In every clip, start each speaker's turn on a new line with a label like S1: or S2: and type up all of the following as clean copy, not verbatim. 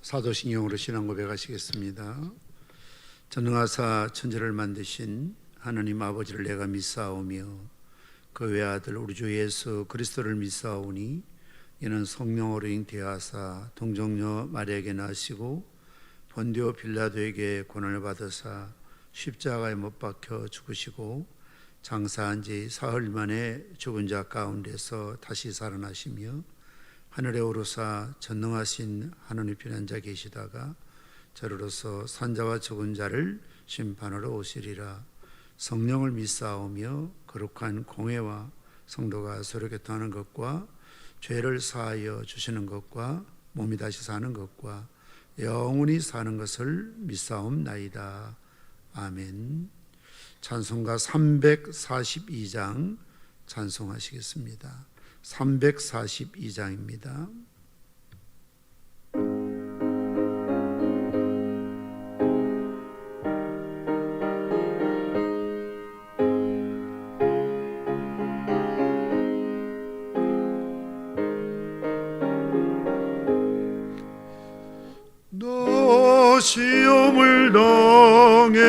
S1: 사도신경으로 신앙 고백하시겠습니다. 전능하사 천지를 만드신 하나님 아버지를 내가 믿사오며 그 외아들 우리 주 예수 그리스도를 믿사오니 이는 성령으로 잉태하사 동정녀 마리아에게 나시고 본디오 빌라도에게 고난을 받으사 십자가에 못 박혀 죽으시고 장사한 지 사흘 만에 죽은 자 가운데서 다시 살아나시며 하늘에 오르사 전능하신 하나님 편에 앉아 계시다가 저로서 산자와 죽은 자를 심판하러 오시리라. 성령을 믿사오며 거룩한 공회와 성도가 서로 교통하는 것과 죄를 사하여 주시는 것과 몸이 다시 사는 것과 영원히 사는 것을 믿사옵나이다. 아멘. 찬송가 342장 찬송하시겠습니다. 342장입니다.
S2: 너 시험을 당해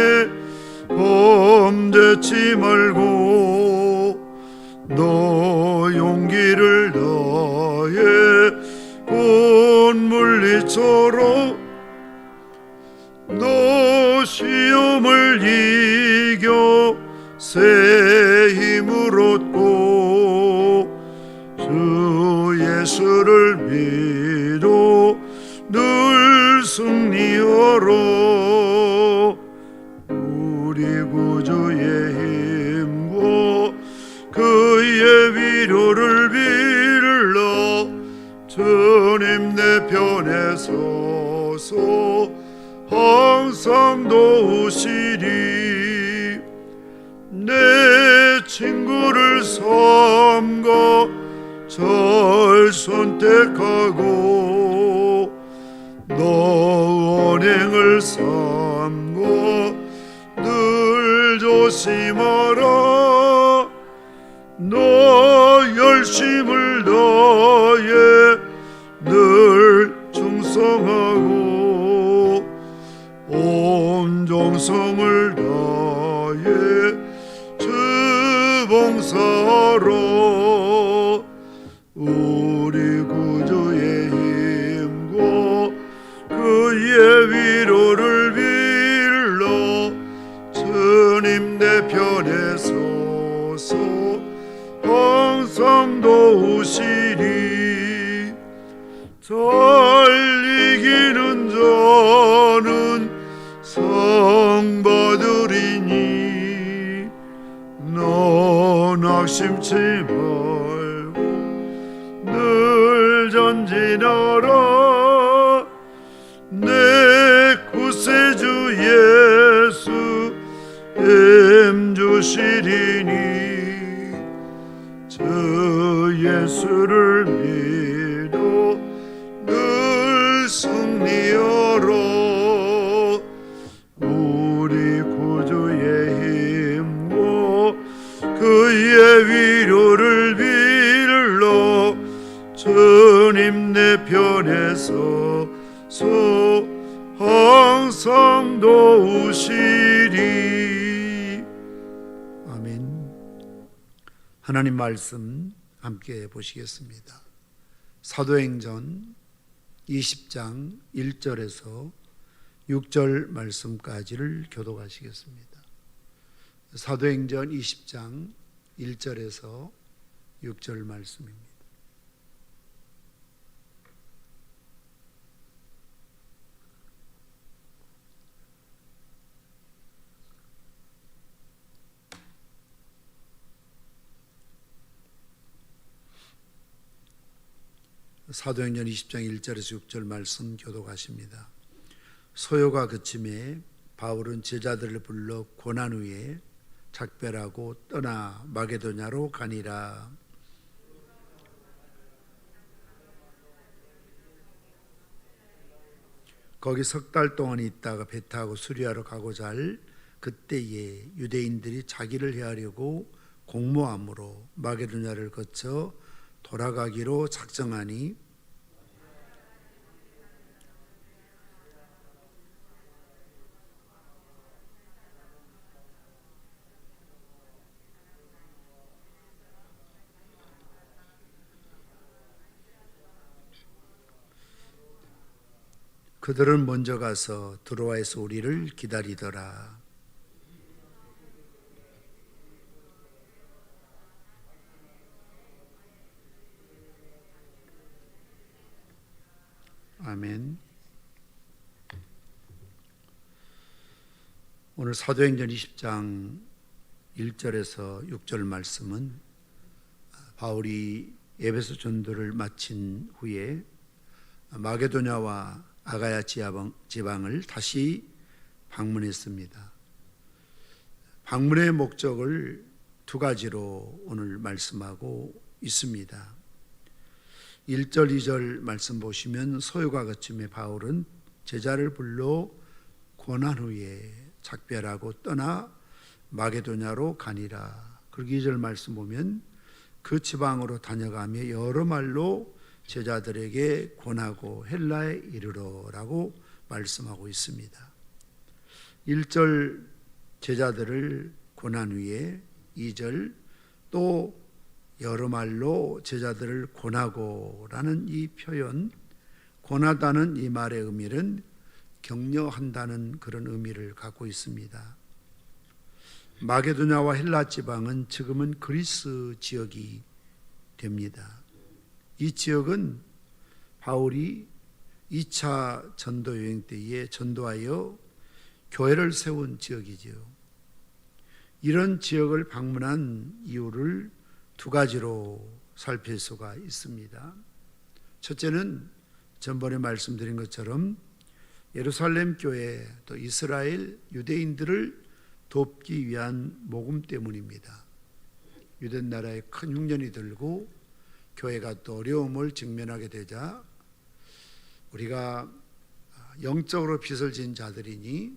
S2: 범죄치 말고 너 용기를 다해 곧 물리쳐라. 너 시험을 이겨 새 힘을 얻고 주 예수를 믿어 늘 승리하라. 우리 구주의 힘과 그의 위로를 빌라. 주님 내 편에 서서 항상 도우시리. 내 친구를 삼가 잘 선택하고 너 언행을 삼고 늘 조심하라. 너 열심을 다해 늘 충성하고 온 정성을 다해 주 봉사하라. 우리 구주의 힘과 그의 위로를 빌라. 주님 내 편에 서서 항상 도우시리. 잘 이기는 자는 상 받으리니 넌 낙심치 말고 늘 전진하라. 내 구세주 예수 힘 주시리니 주 예수를 믿어 늘 승리하라. 우리 구주의 힘과 그의 위로를 빌라. 주님 내 편에 서서 항상 도우시리.
S1: 아멘. 하나님 말씀 함께 보시겠습니다. 사도행전 20장 1절에서 6절 말씀까지를 교독하시겠습니다. 사도행전 20장 1절에서 6절 말씀입니다. 사도행전 20장 1절에서 6절 말씀 교독하십니다. 소요가 그침에 바울은 제자들을 불러 고난 후에 작별하고 떠나 마게도냐로 가니라. 거기 석 달 동안 있다가 배 타고 수리하러 가고자 할 그때에 유대인들이 자기를 해하려고 공모함으로 마게도냐를 거쳐 돌아가기로 작정하니 그들은 먼저 가서 드로아에서 우리를 기다리더라. 아멘. 오늘 사도행전 20장 1절에서 6절 말씀은 바울이 에베소 전도를 마친 후에 마게도냐와 아가야 지방을 다시 방문했습니다. 방문의 목적을 두 가지로 오늘 말씀하고 있습니다. 1절, 2절 말씀 보시면 소요가 그쯤에 바울은 제자를 불러 권한 후에 작별하고 떠나 마게도냐로 가니라. 그리고 2절 말씀 보면 그 지방으로 다녀가며 여러 말로 제자들에게 권하고 헬라에 이르러라고 말씀하고 있습니다. 1절 제자들을 권한 후에 2절 또 여러 말로 제자들을 권하고라는 이 표현, 권하다는 이 말의 의미는 격려한다는 그런 의미를 갖고 있습니다. 마게도냐와 헬라 지방은 지금은 그리스 지역이 됩니다. 이 지역은 바울이 2차 전도 여행 때에 전도하여 교회를 세운 지역이지요. 이런 지역을 방문한 이유를 두 가지로 살필 수가 있습니다. 첫째는 전번에 말씀드린 것처럼 예루살렘 교회 또 이스라엘 유대인들을 돕기 위한 모금 때문입니다. 유대 나라에 큰 흉년이 들고 교회가 또 어려움을 직면하게 되자 우리가 영적으로 빚을 진 자들이니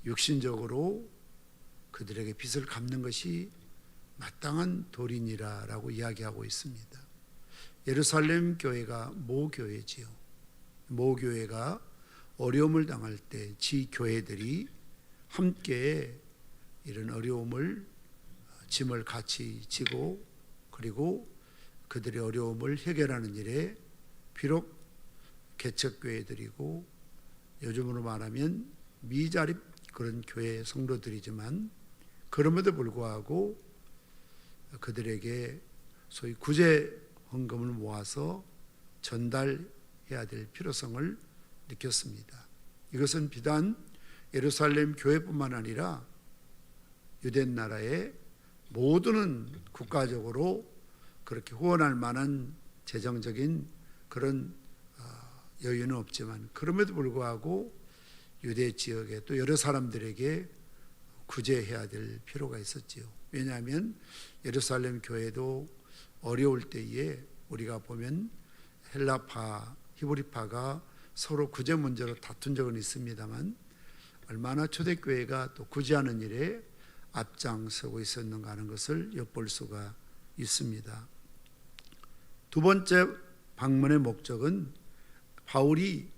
S1: 육신적으로 그들에게 빚을 갚는 것이 마땅한 도리니라라고 이야기하고 있습니다. 예루살렘 교회가 모교회지요. 모교회가 어려움을 당할 때 지 교회들이 함께 이런 어려움을 짐을 같이 지고 그리고 그들의 어려움을 해결하는 일에 비록 개척교회들이고 요즘으로 말하면 미자립 그런 교회 성도들이지만 그럼에도 불구하고 그들에게 소위 구제 헌금을 모아서 전달해야 될 필요성을 느꼈습니다. 이것은 비단 예루살렘 교회뿐만 아니라 유대 나라의 모두는 국가적으로 그렇게 후원할 만한 재정적인 그런 여유는 없지만 그럼에도 불구하고 유대 지역에 또 여러 사람들에게 구제해야 될 필요가 있었지요. 왜냐하면 예루살렘 교회도 어려울 때에 우리가 보면 헬라파, 히브리파가 서로 구제 문제로 다툰 적은 있습니다만 얼마나 초대교회가 또 구제하는 일에 앞장서고 있었는가 하는 것을 엿볼 수가 있습니다. 두 번째 방문의 목적은 바울이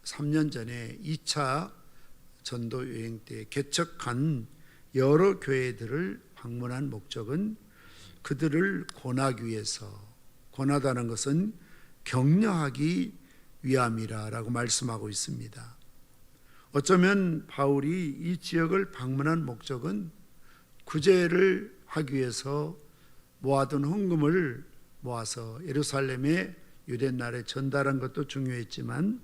S1: 3년 전에 2차 전도 여행 때 개척한 여러 교회들을 방문한 목적은 그들을 권하기 위해서, 권하다는 것은 격려하기 위함이라고 말씀하고 있습니다. 어쩌면 바울이 이 지역을 방문한 목적은 구제를 하기 위해서 모아둔 헌금을 모아서 예루살렘의 유대 나라에 전달한 것도 중요했지만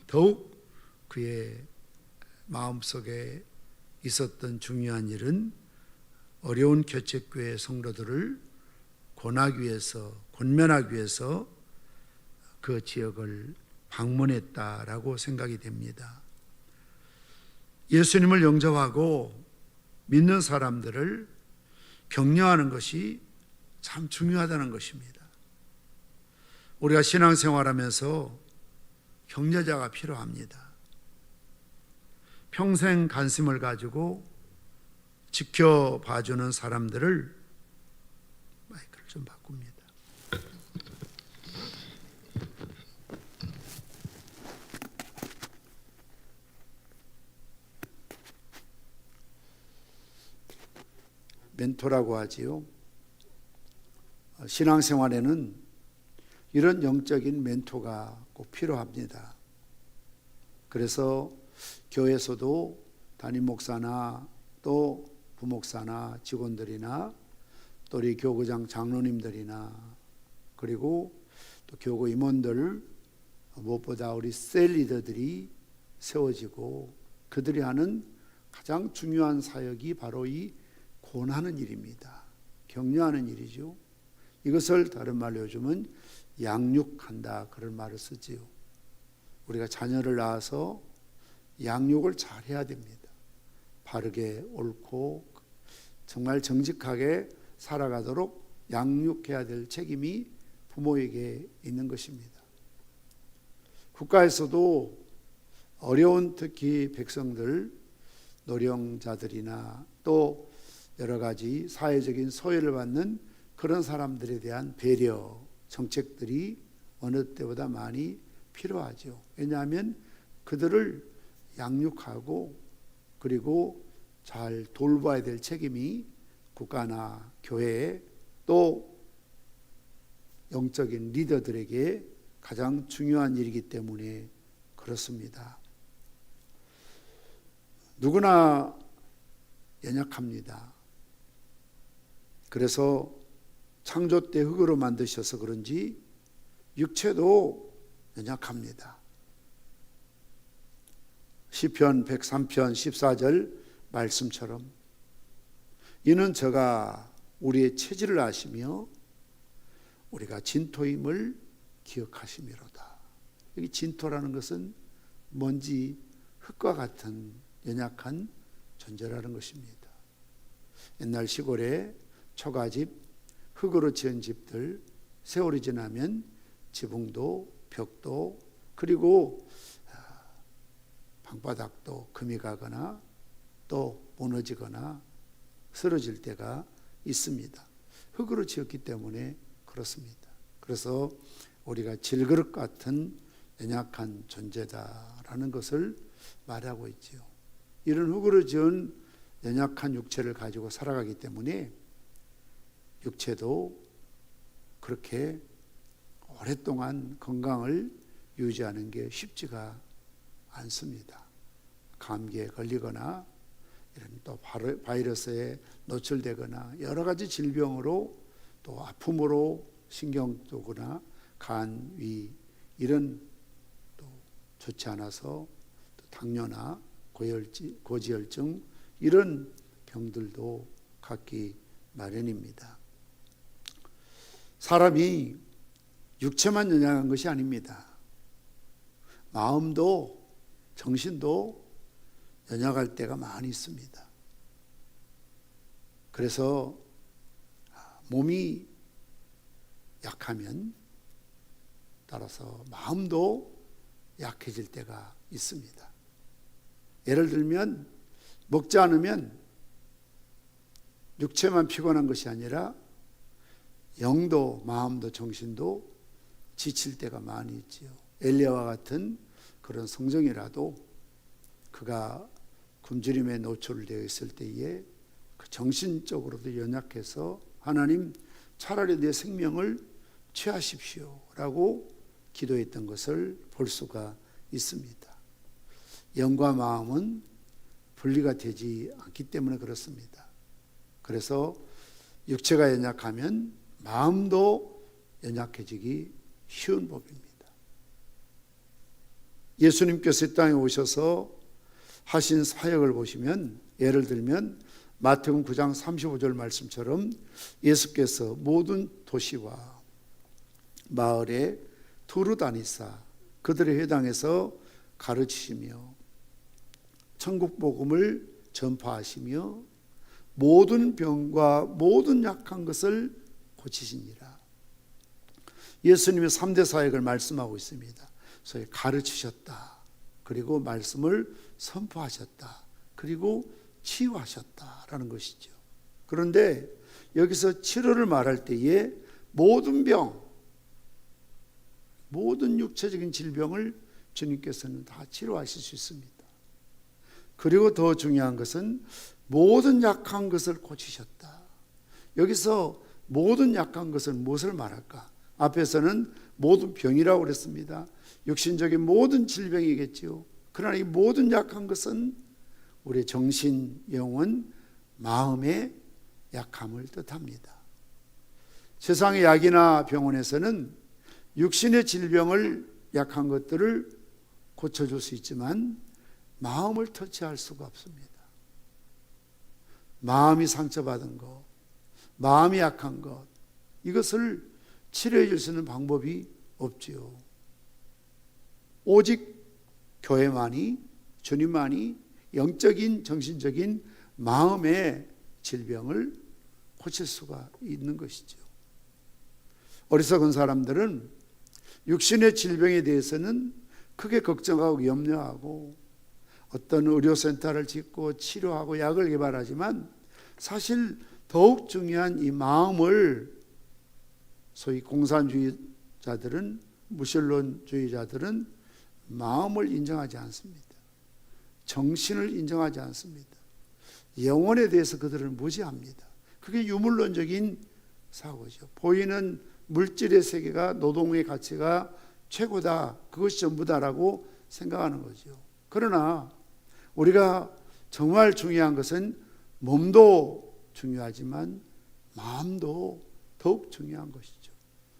S1: 더욱 그의 마음속에 있었던 중요한 일은 어려운 개척교회 성도들을 권하기 위해서, 권면하기 위해서 그 지역을 방문했다라고 생각이 됩니다. 예수님을 영접하고 믿는 사람들을 격려하는 것이 참 중요하다는 것입니다. 우리가 신앙생활하면서 격려자가 필요합니다. 평생 관심을 가지고 지켜봐주는 사람들을, 마이크를 좀 바꿉니다. 멘토라고 하지요. 신앙생활에는 이런 영적인 멘토가 꼭 필요합니다. 그래서 교회에서도 담임 목사나 또 부목사나 직원들이나 또 우리 교구장 장로님들이나 그리고 또 교구 임원들, 무엇보다 우리 셀 리더들이 세워지고 그들이 하는 가장 중요한 사역이 바로 이 권하는 일입니다. 격려하는 일이죠. 이것을 다른 말로 요즘은 양육한다, 그런 말을 쓰지요. 우리가 자녀를 낳아서 양육을 잘 해야 됩니다. 바르게 옳고 정말 정직하게 살아가도록 양육해야 될 책임이 부모에게 있는 것입니다. 국가에서도 어려운 특히 백성들, 노령자들이나 또 여러 가지 사회적인 소외를 받는 그런 사람들에 대한 배려 정책들이 어느 때보다 많이 필요하죠. 왜냐하면 그들을 양육하고 그리고 잘 돌봐야 될 책임이 국가나 교회 또 영적인 리더들에게 가장 중요한 일이기 때문에 그렇습니다. 누구나 연약합니다. 그래서 창조 때 흙으로 만드셔서 그런지 육체도 연약합니다. 시편 103편 14절 말씀처럼 이는 저가 우리의 체질을 아시며 우리가 진토임을 기억하시미로다. 여기 진토라는 것은 먼지, 흙과 같은 연약한 존재라는 것입니다. 옛날 시골에 초가집, 흙으로 지은 집들, 세월이 지나면 지붕도 벽도 그리고 방바닥도 금이 가거나 또 무너지거나 쓰러질 때가 있습니다. 흙으로 지었기 때문에 그렇습니다. 그래서 우리가 질그릇 같은 연약한 존재다라는 것을 말하고 있지요. 이런 흙으로 지은 연약한 육체를 가지고 살아가기 때문에 육체도 그렇게 오랫동안 건강을 유지하는 게 쉽지가 않습니다. 감기에 걸리거나 이런 또 바이러스에 노출되거나 여러 가지 질병으로 또 아픔으로 신경 쓰거나 간, 위 이런 또 좋지 않아서 또 당뇨나 고지혈증 이런 병들도 갖기 마련입니다. 사람이 육체만 연약한 것이 아닙니다. 마음도 정신도 연약할 때가 많이 있습니다. 그래서 몸이 약하면 따라서 마음도 약해질 때가 있습니다. 예를 들면 먹지 않으면 육체만 피곤한 것이 아니라 영도 마음도 정신도 지칠 때가 많이 있지요. 엘리야와 같은 그런 성정이라도 그가 굶주림에 노출되어 있을 때에 그 정신적으로도 연약해서 하나님 차라리 내 생명을 취하십시오 라고 기도했던 것을 볼 수가 있습니다. 영과 마음은 분리가 되지 않기 때문에 그렇습니다. 그래서 육체가 연약하면 마음도 연약해지기 쉬운 법입니다. 예수님께서 이 땅에 오셔서 하신 사역을 보시면 예를 들면 마태복음 9장 35절 말씀처럼 예수께서 모든 도시와 마을에 두루 다니사 그들의 회당에서 가르치시며 천국 복음을 전파하시며 모든 병과 모든 약한 것을 고치시니라. 예수님의 3대 사역을 말씀하고 있습니다. 소위 가르치셨다. 그리고 말씀을 선포하셨다. 그리고 치유하셨다라는 것이죠. 그런데 여기서 치료를 말할 때에 모든 병, 모든 육체적인 질병을 주님께서는 다 치료하실 수 있습니다. 그리고 더 중요한 것은 모든 약한 것을 고치셨다. 여기서 모든 약한 것은 무엇을 말할까? 앞에서는 모든 병이라고 그랬습니다. 육신적인 모든 질병이겠지요. 그러나 이 모든 약한 것은 우리 정신, 영혼, 마음의 약함을 뜻합니다. 세상의 약이나 병원에서는 육신의 질병을 약한 것들을 고쳐줄 수 있지만 마음을 터치할 수가 없습니다. 마음이 상처받은 것, 마음이 약한 것, 이것을 치료해 줄 수 있는 방법이 없지요. 오직 교회만이, 주님만이 영적인, 정신적인 마음의 질병을 고칠 수가 있는 것이죠. 어리석은 사람들은 육신의 질병에 대해서는 크게 걱정하고 염려하고 어떤 의료센터를 짓고 치료하고 약을 개발하지만 사실 더욱 중요한 이 마음을 소위 공산주의자들은, 무신론주의자들은 마음을 인정하지 않습니다. 정신을 인정하지 않습니다. 영혼에 대해서 그들은 무지합니다. 그게 유물론적인 사고죠. 보이는 물질의 세계가, 노동의 가치가 최고다, 그것이 전부다라고 생각하는 거죠. 그러나 우리가 정말 중요한 것은 몸도 중요하지만 마음도 더욱 중요한 것이죠.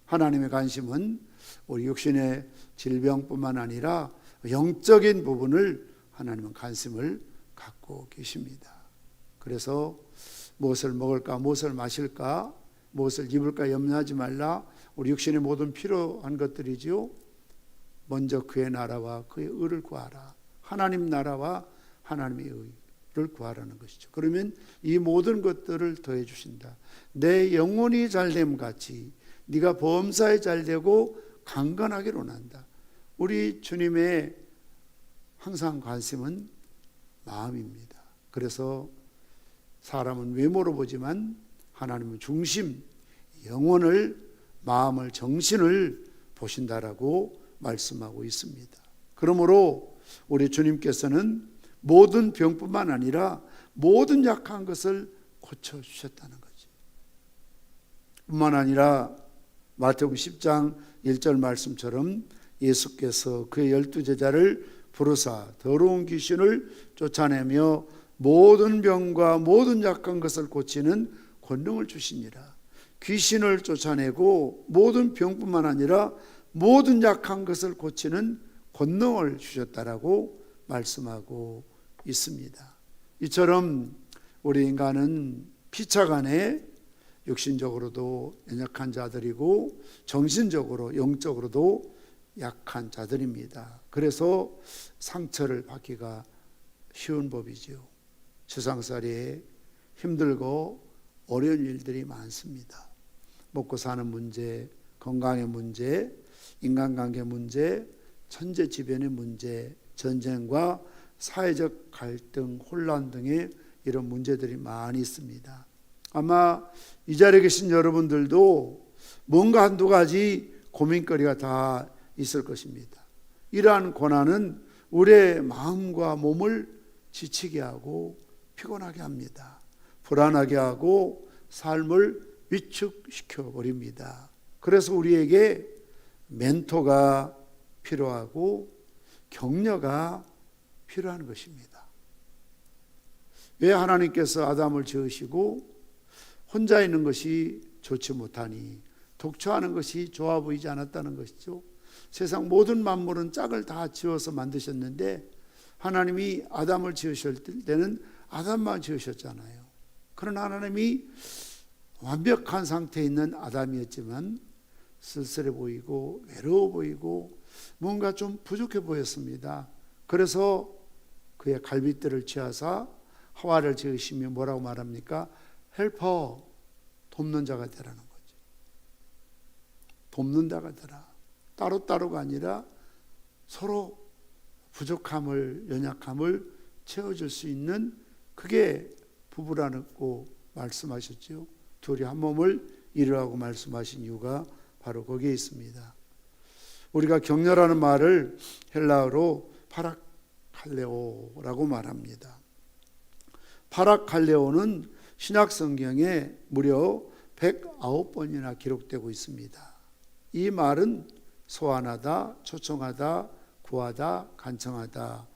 S1: 하나님의 관심은 우리 육신의 질병뿐만 아니라 영적인 부분을 하나님은 관심을 갖고 계십니다. 그래서 무엇을 먹을까, 무엇을 마실까, 무엇을 입을까 염려하지 말라. 우리 육신의 모든 필요한 것들이지요. 먼저 그의 나라와 그의 의를 구하라. 하나님 나라와 하나님의 의를 구하라는 것이죠. 그러면 이 모든 것들을 더해 주신다. 내 영혼이 잘됨 같이 네가 범사에 잘되고 강건하기를 원한다. 우리 주님의 항상 관심은 마음입니다. 그래서 사람은 외모로 보지만 하나님은 중심, 영혼을, 마음을, 정신을 보신다라고 말씀하고 있습니다. 그러므로 우리 주님께서는 모든 병뿐만 아니라 모든 약한 것을 고쳐주셨다는 거지. 뿐만 아니라 마태복음 10장 1절 말씀처럼 예수께서 그의 12제자를 부르사 더러운 귀신을 쫓아내며 모든 병과 모든 약한 것을 고치는 권능을 주시니라. 귀신을 쫓아내고 모든 병뿐만 아니라 모든 약한 것을 고치는 권능을 주셨다라고 말씀하고 있습니다. 이처럼 우리 인간은 피차간에 육신적으로도 연약한 자들이고 정신적으로, 영적으로도 약한 자들입니다. 그래서 상처를 받기가 쉬운 법이지요. 세상살이에 힘들고 어려운 일들이 많습니다. 먹고 사는 문제, 건강의 문제, 인간관계 문제, 천재지변의 문제, 전쟁과 사회적 갈등, 혼란 등의 이런 문제들이 많이 있습니다. 아마 이 자리에 계신 여러분들도 뭔가 한두 가지 고민거리가 다 있을 것입니다. 이러한 고난은 우리의 마음과 몸을 지치게 하고 피곤하게 합니다. 불안하게 하고 삶을 위축시켜 버립니다. 그래서 우리에게 멘토가 필요하고 격려가 필요한 것입니다. 왜 하나님께서 아담을 지으시고 혼자 있는 것이 좋지 못하니 독처하는 것이 좋아 보이지 않았다는 것이죠. 세상 모든 만물은 짝을 다 지어서 만드셨는데 하나님이 아담을 지으실 때는 아담만 지으셨잖아요. 그러나 하나님이 완벽한 상태에 있는 아담이었지만 쓸쓸해 보이고 외로워 보이고 뭔가 좀 부족해 보였습니다. 그래서 그의 갈빗대를 취하사 하와를 지으시며 뭐라고 말합니까? 헬퍼, 돕는 자가 되라는 거죠. 돕는 자가 되라. 따로따로가 아니라 서로 부족함을, 연약함을 채워줄 수 있는, 그게 부부라고 말씀하셨죠. 둘이 한 몸을 이루라고 말씀하신 이유가 바로 거기에 있습니다. 우리가 격려라는 말을 헬라어로 파라칼레오라고 말합니다. 파라칼레오는 신약 성경에 무려 109번이나 기록되고 있습니다. 이 말은 소환하다, 초청하다, 구하다, 간청하다,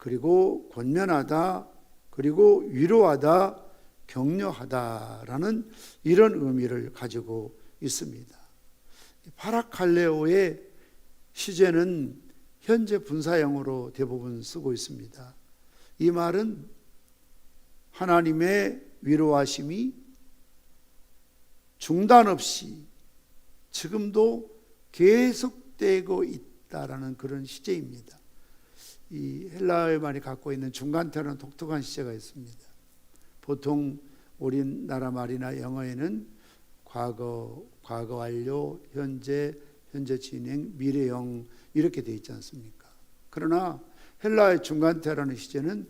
S1: 그리고 권면하다, 그리고 위로하다, 격려하다라는 이런 의미를 가지고 있습니다. 파라칼레오의 시제는 현재 분사형으로 대부분 쓰고 있습니다. 이 말은 하나님의 위로하심이 중단 없이 지금도 계속되고 있다라는 그런 시제입니다. 이 헬라어의 말이 갖고 있는 중간태라는 독특한 시제가 있습니다. 보통 우리나라 말이나 영어에는 과거, 과거 완료, 현재, 현재 진행, 미래형 이렇게 되어 있지 않습니까? 그러나 헬라의 중간태라는 시제는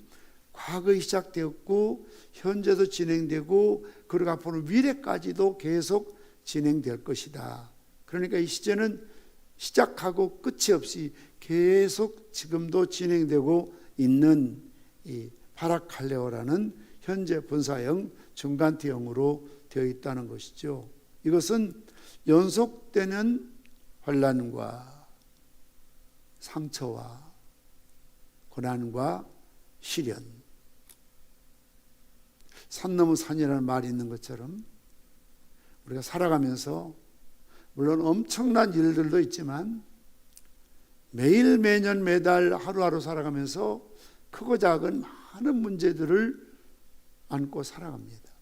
S1: 과거에 시작되었고 현재도 진행되고 그리고 앞으로 미래까지도 계속 진행될 것이다. 그러니까 이 시제는 시작하고 끝이 없이 계속 지금도 진행되고 있는 이 파라칼레오라는 현재 분사형 중간태형으로 되어 있다는 것이죠. 이것은 연속되는 환난과 상처와 고난과 시련, 산 넘어 산이라는 말이 있는 것처럼 우리가 살아가면서 물론 엄청난 일들도 있지만 매일 매년 매달 하루하루 살아가면서 크고 작은 많은 문제들을 안고 살아갑니다.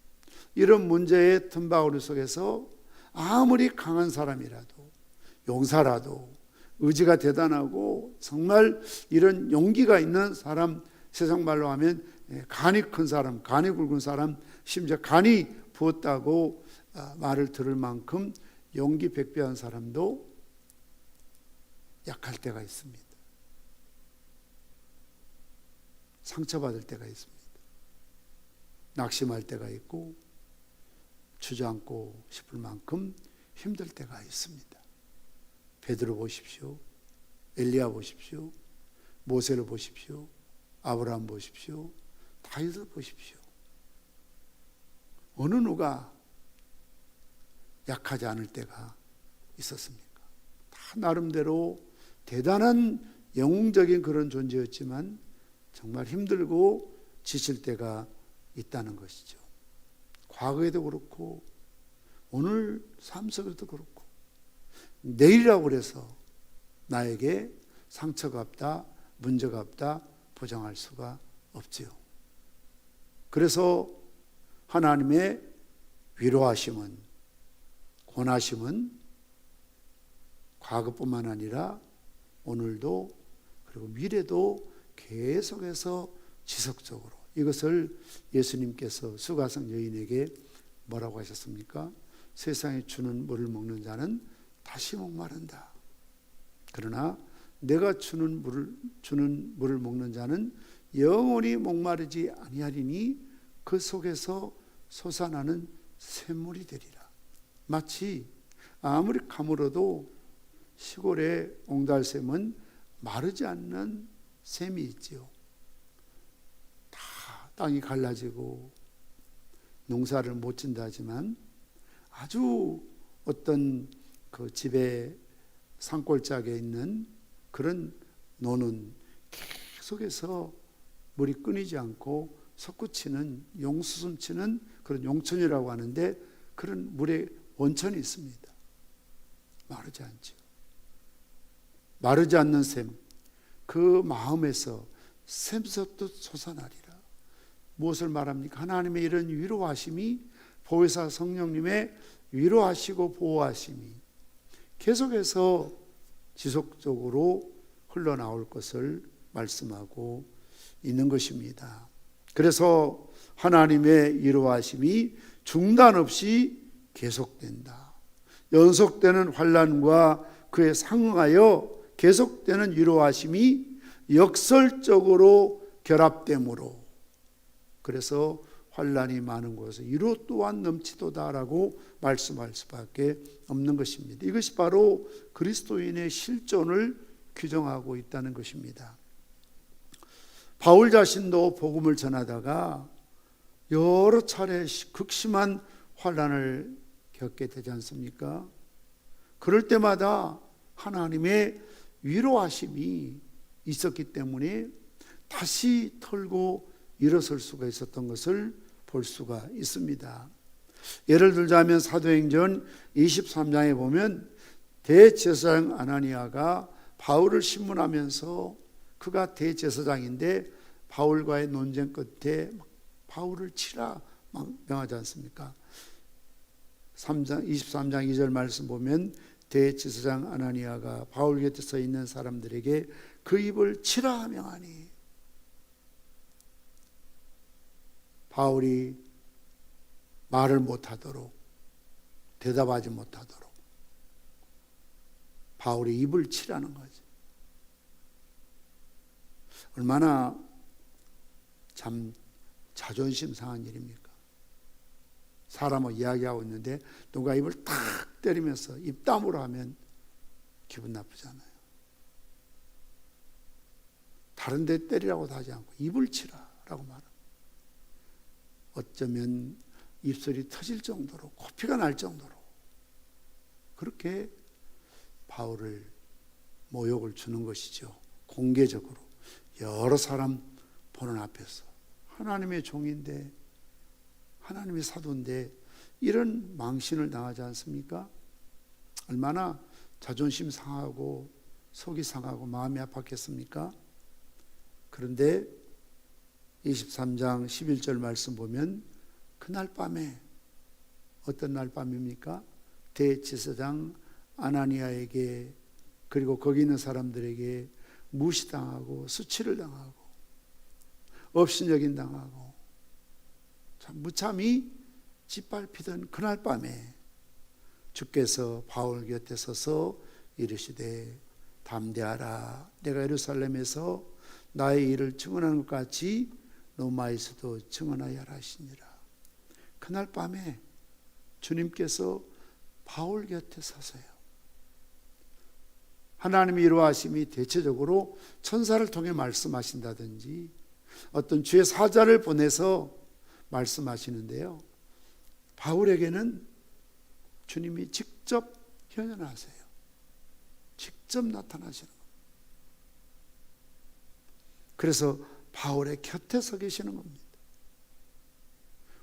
S1: 이런 문제의 틈바구니 속에서 아무리 강한 사람이라도 용사라도 의지가 대단하고 정말 이런 용기가 있는 사람, 세상 말로 하면 간이 큰 사람, 간이 굵은 사람, 심지어 간이 부었다고 말을 들을 만큼 용기 백배한 사람도 약할 때가 있습니다. 상처받을 때가 있습니다. 낙심할 때가 있고 주저앉고 싶을 만큼 힘들 때가 있습니다. 베드로 보십시오. 엘리야 보십시오. 모세를 보십시오. 아브라함 보십시오. 다윗을 보십시오. 어느 누가 약하지 않을 때가 있었습니까? 다 나름대로 대단한 영웅적인 그런 존재였지만 정말 힘들고 지칠 때가 있다는 것이죠. 과거에도 그렇고 오늘 삶 속에도 그렇고 내일이라고 그래서 나에게 상처가 없다, 문제가 없다 보장할 수가 없지요. 그래서 하나님의 위로하심은, 권하심은 과거뿐만 아니라 오늘도 그리고 미래도 계속해서 지속적으로, 이것을 예수님께서 수가성 여인에게 뭐라고 하셨습니까? 세상에 주는 물을 먹는 자는 다시 목마른다. 그러나 내가 주는 물을 먹는 자는 영원히 목마르지 아니하리니 그 속에서 솟아나는 샘물이 되리라. 마치 아무리 가물어도 시골의 옹달샘은 마르지 않는 샘이 있지요. 다 땅이 갈라지고 농사를 못 짓는다 하지만 아주 어떤 그 집의 산골짜기에 있는 그런 노는 계속해서 물이 끊이지 않고 솟구치는 용수숨치는 그런 용천이라고 하는데 그런 물의 원천이 있습니다. 마르지 않죠. 마르지 않는 샘, 그 마음에서 샘솟듯 솟아나리라. 무엇을 말합니까? 하나님의 이런 위로하심이, 보혜사 성령님의 위로하시고 보호하심이 계속해서 지속적으로 흘러나올 것을 말씀하고 있는 것입니다. 그래서 하나님의 위로하심이 중단 없이 계속된다. 연속되는 환난과 그에 상응하여 계속되는 위로하심이 역설적으로 결합되므로, 그래서 환난이 많은 곳에서 위로 또한 넘치도다라고 말씀할 수밖에 없는 것입니다. 이것이 바로 그리스도인의 실존을 규정하고 있다는 것입니다. 바울 자신도 복음을 전하다가 여러 차례 극심한 환난을 겪게 되지 않습니까? 그럴 때마다 하나님의 위로하심이 있었기 때문에 다시 털고 일어설 수가 있었던 것을 볼 수가 있습니다. 예를 들자면 사도행전 23장에 보면 대제사장 아나니아가 바울을 신문하면서, 그가 대제사장인데 바울과의 논쟁 끝에 바울을 치라 명하지 않습니까? 23장 2절 말씀 보면 대제사장 아나니아가 바울 곁에 서 있는 사람들에게 그 입을 치라 명하니, 바울이 말을 못하도록, 대답하지 못하도록 바울의 입을 치라는 거죠. 얼마나 참 자존심 상한 일입니까? 사람하고 이야기하고 있는데 누가 입을 탁 때리면서 입담으로 하면 기분 나쁘잖아요. 다른 데 때리라고도 하지 않고 입을 치라라고 말합니다. 어쩌면 입술이 터질 정도로, 코피가 날 정도로 그렇게 바울을 모욕을 주는 것이죠. 공개적으로 여러 사람 보는 앞에서. 하나님의 종인데, 하나님의 사도인데 이런 망신을 당하지 않습니까? 얼마나 자존심 상하고 속이 상하고 마음이 아팠겠습니까? 그런데 23장 11절 말씀 보면 그날 밤에, 어떤 날 밤입니까? 대제사장 아나니아에게, 그리고 거기 있는 사람들에게 무시당하고 수치를 당하고 업신여긴 당하고 참 무참히 짓밟히던 그날 밤에 주께서 바울 곁에 서서 이르시되 담대하라, 내가 예루살렘에서 나의 일을 증언하는 것 같이 로마에서도 증언하여 하라 하시니라. 그날 밤에 주님께서 바울 곁에 서서요, 하나님의 이루하심이 대체적으로 천사를 통해 말씀하신다든지 어떤 주의 사자를 보내서 말씀하시는데요, 바울에게는 주님이 직접 현현하세요. 직접 나타나시는 겁니다. 그래서 바울의 곁에 서 계시는 겁니다.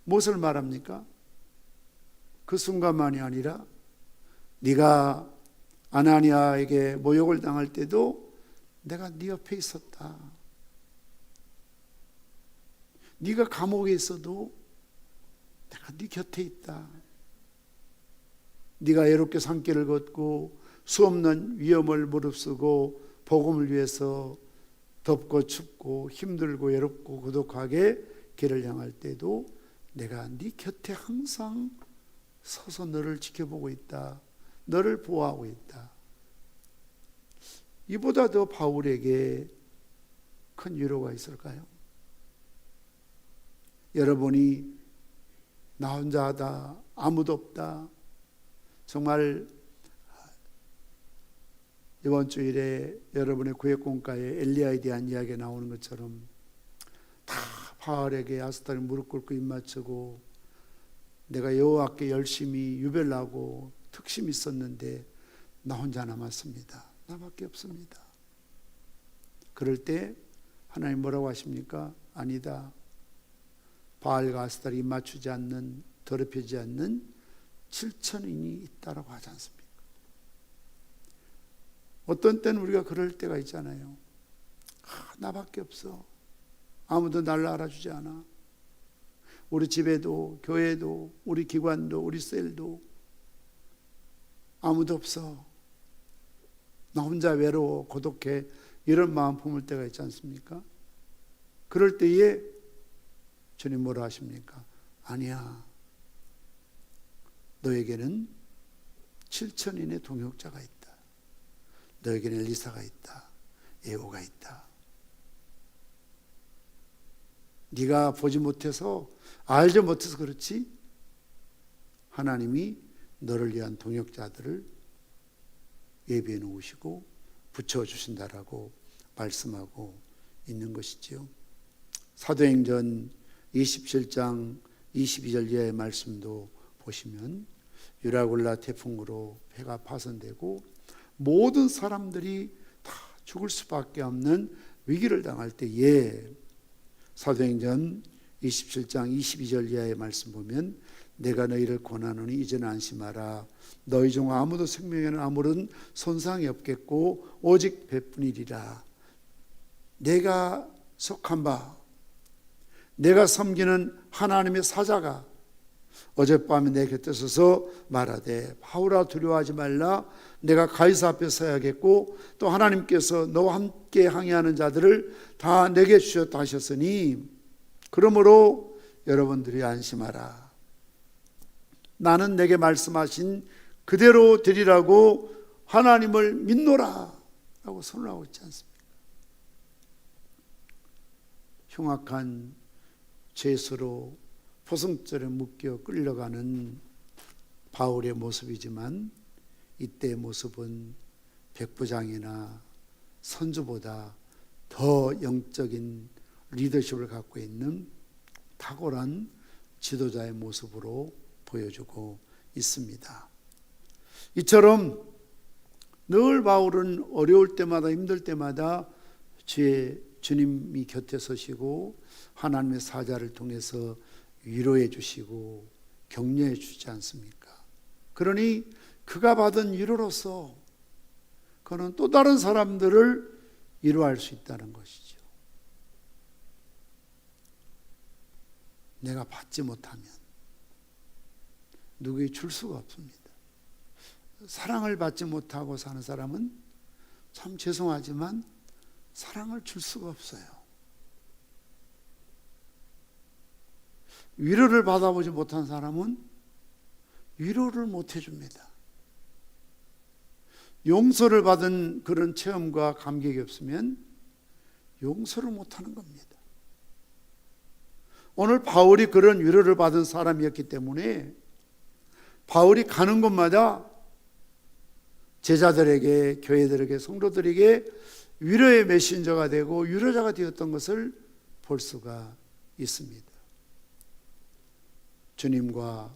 S1: 무엇을 말합니까? 그 순간만이 아니라 네가 아나니아에게 모욕을 당할 때도 내가 네 옆에 있었다. 네가 감옥에 있어도 내가 네 곁에 있다. 네가 애롭게 산길을 걷고 수없는 위험을 무릅쓰고 복음을 위해서 덥고 춥고 힘들고 외롭고 고독하게 길을 향할 때도 내가 네 곁에 항상 서서 너를 지켜보고 있다. 너를 보호하고 있다. 이보다 더 바울에게 큰 위로가 있을까요? 여러분이 나 혼자 하다, 아무도 없다, 정말 이번 주일에 여러분의 구약공과에 엘리야에 대한 이야기가 나오는 것처럼 다 바알에게 아스타리 무릎 꿇고 입 맞추고 내가 여호와께 열심히 유별나고 특심이 있었는데 나 혼자 남았습니다. 나밖에 없습니다. 그럴 때 하나님 뭐라고 하십니까? 아니다. 바알과 아스타리 입 맞추지 않는, 더럽혀지지 않는 7,000인이 있다라고 하지 않습니까? 어떤 때는 우리가 그럴 때가 있잖아요. 나밖에 없어. 아무도 나를 알아주지 않아. 우리 집에도, 교회도, 우리 기관도, 우리 셀도 아무도 없어. 나 혼자 외로워, 고독해. 이런 마음 품을 때가 있지 않습니까? 그럴 때에 주님 뭐라 하십니까? 아니야. 너에게는 7,000인의 동역자가 있다. 너에게는 엘리사가 있다. 예후가 있다. 네가 보지 못해서, 알지 못해서 그렇지 하나님이 너를 위한 동역자들을 예비해 놓으시고 붙여주신다라고 말씀하고 있는 것이지요. 사도행전 27장 22절 이하의 말씀도 보시면 유라굴라 태풍으로 배가 파손되고 모든 사람들이 다 죽을 수밖에 없는 위기를 당할 때에 사도행전 27장 22절 이하의 말씀 보면 내가 너희를 권하노니 이제는 안심하라. 너희 중 아무도 생명에는 아무런 손상이 없겠고 오직 배뿐이리라. 내가 속한 바 내가 섬기는 하나님의 사자가 어젯밤에 내 곁에 서서 말하되 바울아 두려워하지 말라. 내가 가이사 앞에 서야겠고 또 하나님께서 너와 함께 항해하는 자들을 다 내게 주셨다 하셨으니 그러므로 여러분들이 안심하라. 나는 내게 말씀하신 그대로 되리라고 하나님을 믿노라 라고 선언하고 있지 않습니까? 흉악한 죄수로 포승줄에 묶여 끌려가는 바울의 모습이지만 이때의 모습은 백부장이나 선주보다 더 영적인 리더십을 갖고 있는 탁월한 지도자의 모습으로 보여주고 있습니다. 이처럼 늘 바울은 어려울 때마다 힘들 때마다 주님이 곁에 서시고 하나님의 사자를 통해서 위로해 주시고 격려해 주지 않습니까? 그러니 그가 받은 위로로서 그는 또 다른 사람들을 위로할 수 있다는 것이죠. 내가 받지 못하면 누구에게 줄 수가 없습니다. 사랑을 받지 못하고 사는 사람은 참 죄송하지만 사랑을 줄 수가 없어요. 위로를 받아보지 못한 사람은 위로를 못 해줍니다. 용서를 받은 그런 체험과 감격이 없으면 용서를 못하는 겁니다. 오늘 바울이 그런 위로를 받은 사람이었기 때문에 바울이 가는 곳마다 제자들에게, 교회들에게, 성도들에게 위로의 메신저가 되고 위로자가 되었던 것을 볼 수가 있습니다. 주님과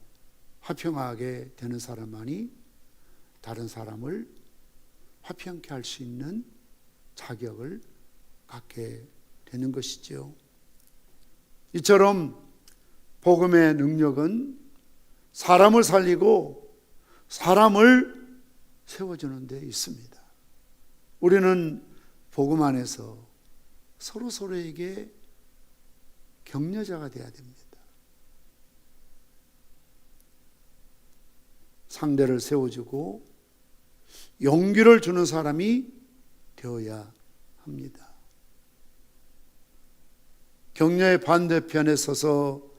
S1: 화평하게 되는 사람만이 다른 사람을 화평케 할 수 있는 자격을 갖게 되는 것이죠. 이처럼 복음의 능력은 사람을 살리고 사람을 세워주는 데 있습니다. 우리는 복음 안에서 서로에게 격려자가 되어야 됩니다. 상대를 세워주고 용기를 주는 사람이 되어야 합니다. 격려의 반대편에 서서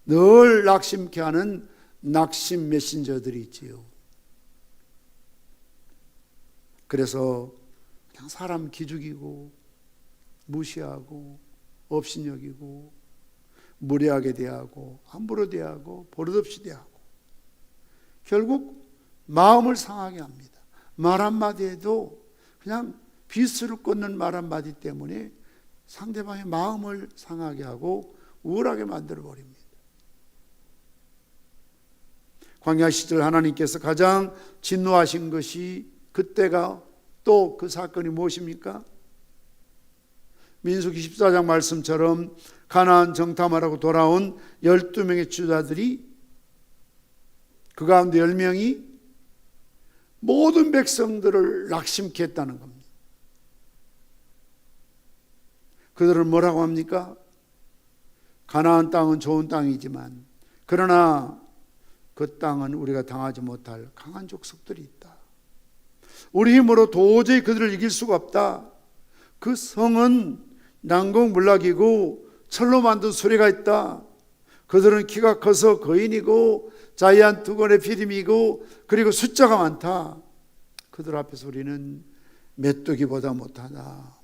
S1: 늘 낙심케 하는 낙심 메신저들이 있지요. 그래서 그냥 사람 기죽이고 무시하고 업신여기고 무례하게 대하고 함부로 대하고 버릇없이 대하고 결국 마음을 상하게 합니다. 말 한마디에도 그냥 비수를 꽂는 말 한마디 때문에 상대방의 마음을 상하게 하고 우울하게 만들어 버립니다. 광야 시절 하나님께서 가장 진노하신 것이 그때가 또 그 사건이 무엇입니까? 민수기 14장 말씀처럼 가나안 정탐하라고 돌아온 12명의 주자들이 그 가운데 10명이 모든 백성들을 낙심케 했다는 겁니다. 그들은 뭐라고 합니까? 가나안 땅은 좋은 땅이지만 그러나 그 땅은 우리가 당하지 못할 강한 족속들이 있다. 우리 힘으로 도저히 그들을 이길 수가 없다. 그 성은 난공불락이고 철로 만든 수레가 있다. 그들은 키가 커서 거인이고 자이언트 건의 피림이고 그리고 숫자가 많다. 그들 앞에서 우리는 메뚜기보다 못하다.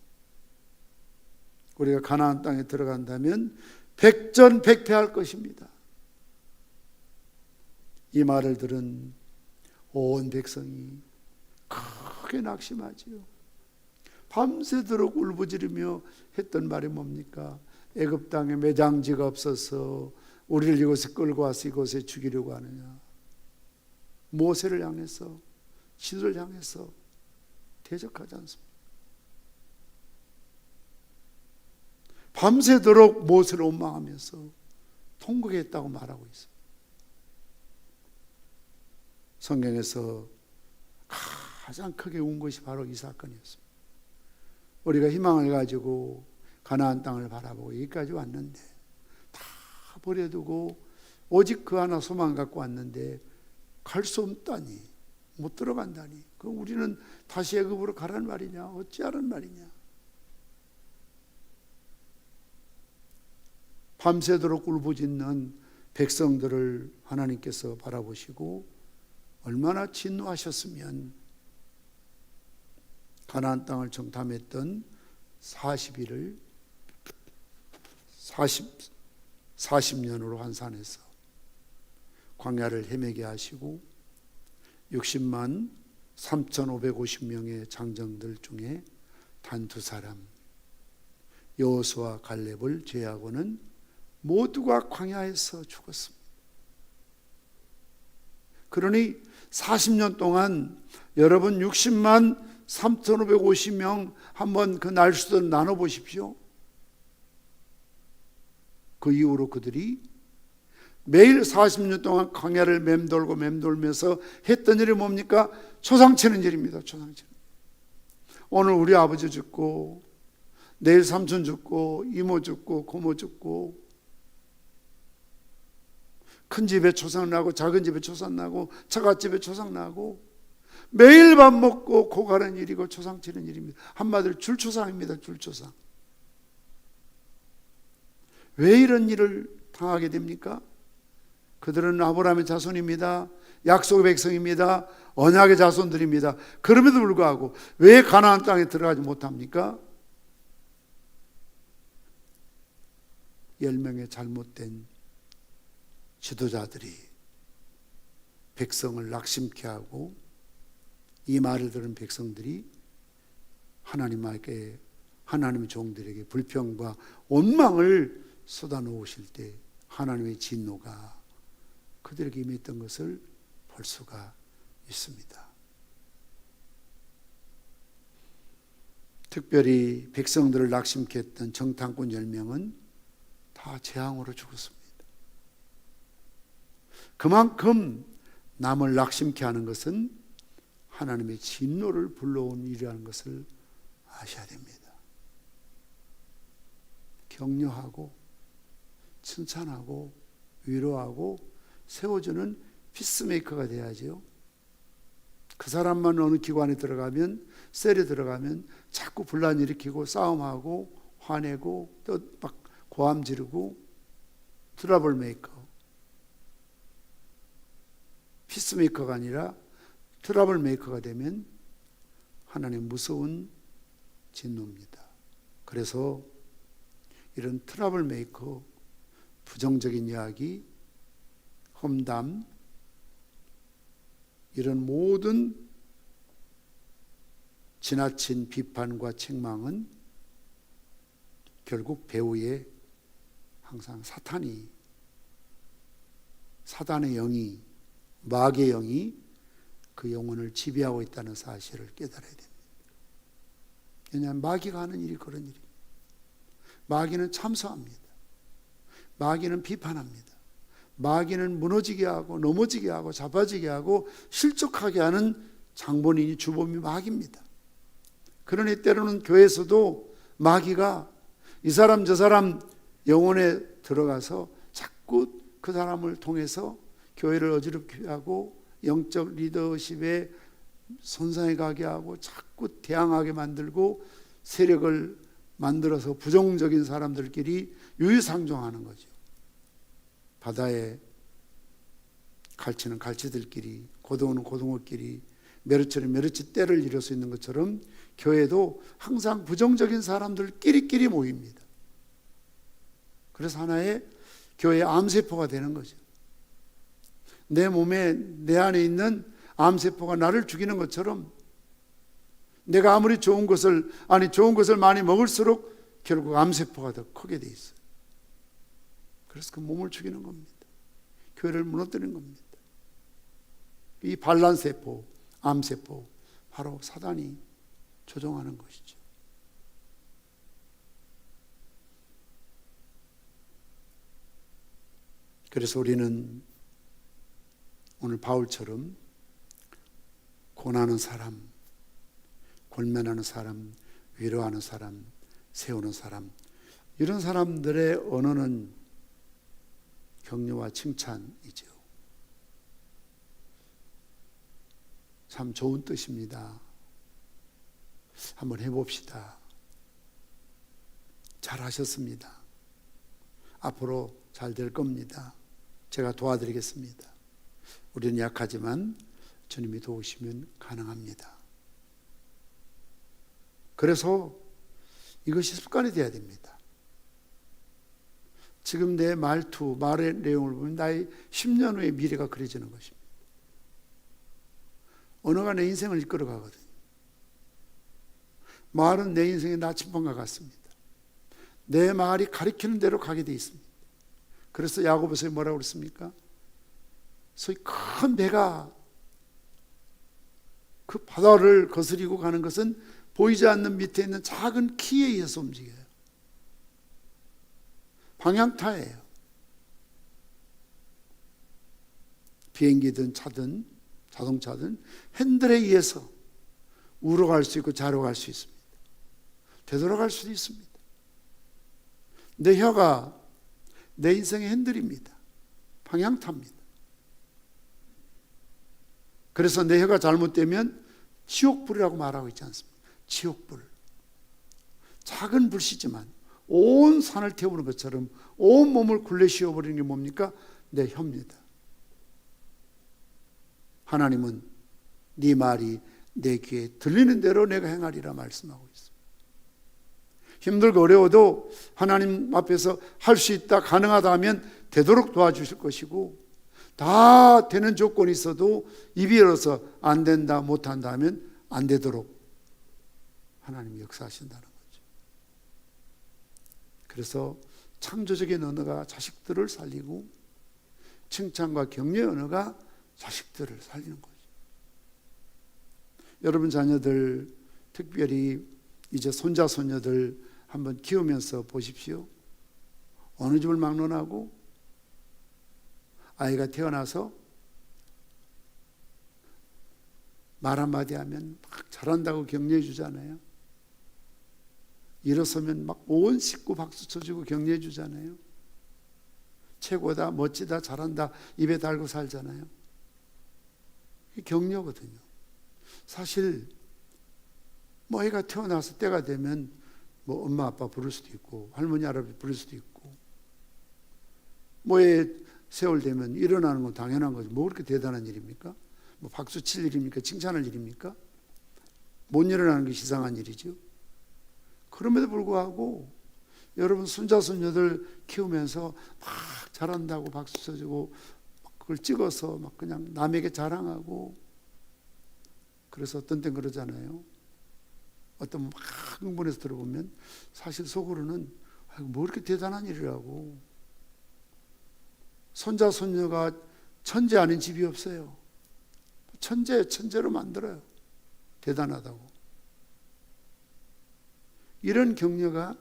S1: 우리가 가나안 땅에 들어간다면 백전백패할 것입니다. 이 말을 들은 온 백성이 크게 낙심하지요. 밤새도록 울부짖으며 했던 말이 뭡니까? 애굽 땅에 매장지가 없어서 우리를 이곳에 끌고 와서 이곳에 죽이려고 하느냐. 모세를 향해서 지도를 향해서 대적하지 않습니다. 밤새도록 모세를 원망하면서 통곡했다고 말하고 있어요. 성경에서 가장 크게 운 것이 바로 이 사건이었습니다. 우리가 희망을 가지고 가나안 땅을 바라보고 여기까지 왔는데 다 버려두고 오직 그 하나 소망 갖고 왔는데 갈 수 없다니, 못 들어간다니, 그럼 우리는 다시 애굽으로 가란 말이냐, 어찌하란 말이냐. 밤새도록 울부짖는 백성들을 하나님께서 바라보시고 얼마나 진노하셨으면 가나안 땅을 정탐했던 40년으로 환산해서 광야를 헤매게 하시고 60만 3,550명의 장정들 중에 단 2사람 여호수아 갈렙을 제하고는 모두가 광야에서 죽었습니다. 그러니 40년 동안 여러분 60만 3,550명 한번 그 날수를 나눠보십시오. 그 이후로 그들이 매일 40년 동안 광야를 맴돌면서 했던 일이 뭡니까? 초상치는 일입니다. 초상치는. 오늘 우리 아버지 죽고 내일 삼촌 죽고 이모 죽고 고모 죽고 큰 집에 초상 나고 작은 집에 초상 나고 처갓집에 초상 나고 매일 밥 먹고 고가는 일이고 초상 치는 일입니다. 한마디로 줄초상입니다. 줄초상. 왜 이런 일을 당하게 됩니까? 그들은 아브라함의 자손입니다. 약속의 백성입니다. 언약의 자손들입니다. 그럼에도 불구하고 왜 가나안 땅에 들어가지 못합니까? 10명의 잘못된 지도자들이 백성을 낙심케 하고 이 말을 들은 백성들이 하나님의 종들에게 불평과 원망을 쏟아놓으실 때 하나님의 진노가 그들에게 임했던 것을 볼 수가 있습니다. 특별히 백성들을 낙심케 했던 정탐꾼 10명은 다 재앙으로 죽었습니다. 그만큼 남을 낙심케 하는 것은 하나님의 진노를 불러온 일이라는 것을 아셔야 됩니다. 격려하고 칭찬하고 위로하고 세워주는 피스메이커가 돼야죠. 그 사람만 어느 기관에 들어가면, 셀에 들어가면 자꾸 분란 일으키고 싸움하고 화내고 또 막 고함 지르고 트러블 메이커. 피스메이커가 아니라 트러블 메이커가 되면 하나님 무서운 진노입니다. 그래서 이런 트러블 메이커, 부정적인 이야기, 험담, 이런 모든 지나친 비판과 책망은 결국 배후에 항상 사단의 영이, 마귀의 영이 그 영혼을 지배하고 있다는 사실을 깨달아야 됩니다. 왜냐하면 마귀가 하는 일이 그런 일입니다. 마귀는 참소합니다. 마귀는 비판합니다. 마귀는 무너지게 하고 넘어지게 하고 자빠지게 하고 실족하게 하는 장본인이 주범이 마귀입니다. 그러니 때로는 교회에서도 마귀가 이 사람 저 사람 영혼에 들어가서 자꾸 그 사람을 통해서 교회를 어지럽게 하고 영적 리더십에 손상해 가게 하고 자꾸 대항하게 만들고 세력을 만들어서 부정적인 사람들끼리 유유상종하는 거죠. 바다에 갈치는 갈치들끼리, 고등어는 고등어끼리, 메르츠는 메르츠 떼를 이룰 수 있는 것처럼 교회도 항상 부정적인 사람들끼리끼리 모입니다. 그래서 하나의 교회의 암세포가 되는 거죠. 내 몸에, 내 안에 있는 암세포가 나를 죽이는 것처럼 내가 아무리 좋은 것을 많이 먹을수록 결국 암세포가 더 크게 돼 있어요. 그래서 그 몸을 죽이는 겁니다. 교회를 무너뜨리는 겁니다. 이 반란세포, 암세포, 바로 사단이 조종하는 것이죠. 그래서 우리는 오늘 바울처럼 고난하는 사람, 권면하는 사람, 위로하는 사람, 세우는 사람, 이런 사람들의 언어는 격려와 칭찬이죠. 참 좋은 뜻입니다. 한번 해봅시다. 잘하셨습니다. 앞으로 잘 될 겁니다. 제가 도와드리겠습니다. 우리는 약하지만 주님이 도우시면 가능합니다. 그래서 이것이 습관이 되어야 됩니다. 지금 내 말투, 말의 내용을 보면 나의 10년 후의 미래가 그려지는 것입니다. 언어가 내 인생을 이끌어가거든요. 말은 내 인생의 나침반과 같습니다. 내 말이 가리키는 대로 가게 되어 있습니다. 그래서 야고보서에 뭐라고 그랬습니까? 소위 큰 배가 그 바다를 거스리고 가는 것은 보이지 않는 밑에 있는 작은 키에 의해서 움직여요. 방향타예요. 비행기든 차든 자동차든 핸들에 의해서 우로 갈 수 있고 좌로 갈 수 있습니다. 되돌아갈 수도 있습니다. 내 혀가 내 인생의 핸들입니다. 방향타입니다. 그래서 내 혀가 잘못되면 지옥불이라고 말하고 있지 않습니까? 지옥불. 작은 불씨지만 온 산을 태우는 것처럼 온 몸을 굴레 씌워버리는 게 뭡니까? 내 혀입니다. 하나님은 네 말이 내 귀에 들리는 대로 내가 행하리라 말씀하고 있습니다. 힘들고 어려워도 하나님 앞에서 할 수 있다, 가능하다 하면 되도록 도와주실 것이고, 다 되는 조건이 있어도 입이 열어서 안 된다, 못한다 하면 안 되도록 하나님이 역사하신다는 거죠. 그래서 창조적인 언어가 자식들을 살리고 칭찬과 격려의 언어가 자식들을 살리는 거죠. 여러분 자녀들, 특별히 이제 손자 손녀들 한번 키우면서 보십시오. 어느 집을 막론하고 아이가 태어나서 말 한마디 하면 막 잘한다고 격려해 주잖아요. 일어서면 막 온 식구 박수 쳐주고 격려해 주잖아요. 최고다, 멋지다, 잘한다 입에 달고 살잖아요. 이게 격려거든요. 사실 뭐 애가 태어나서 때가 되면 뭐 엄마 아빠 부를 수도 있고 할머니 할아버지 부를 수도 있고 뭐 애 세월 되면 일어나는 건 당연한 거죠. 뭐 그렇게 대단한 일입니까? 뭐 박수 칠 일입니까? 칭찬할 일입니까? 못 일어나는 게 이상한 일이죠. 그럼에도 불구하고 여러분 손자 손녀들 키우면서 막 잘한다고 박수 쳐주고 막 그걸 찍어서 막 그냥 남에게 자랑하고, 그래서 어떤 땐 그러잖아요. 어떤 막 흥분해서 들어보면 사실 속으로는 뭐 이렇게 대단한 일이라고. 손자 손녀가 천재 아닌 집이 없어요. 천재로 만들어요. 대단하다고. 이런 격려가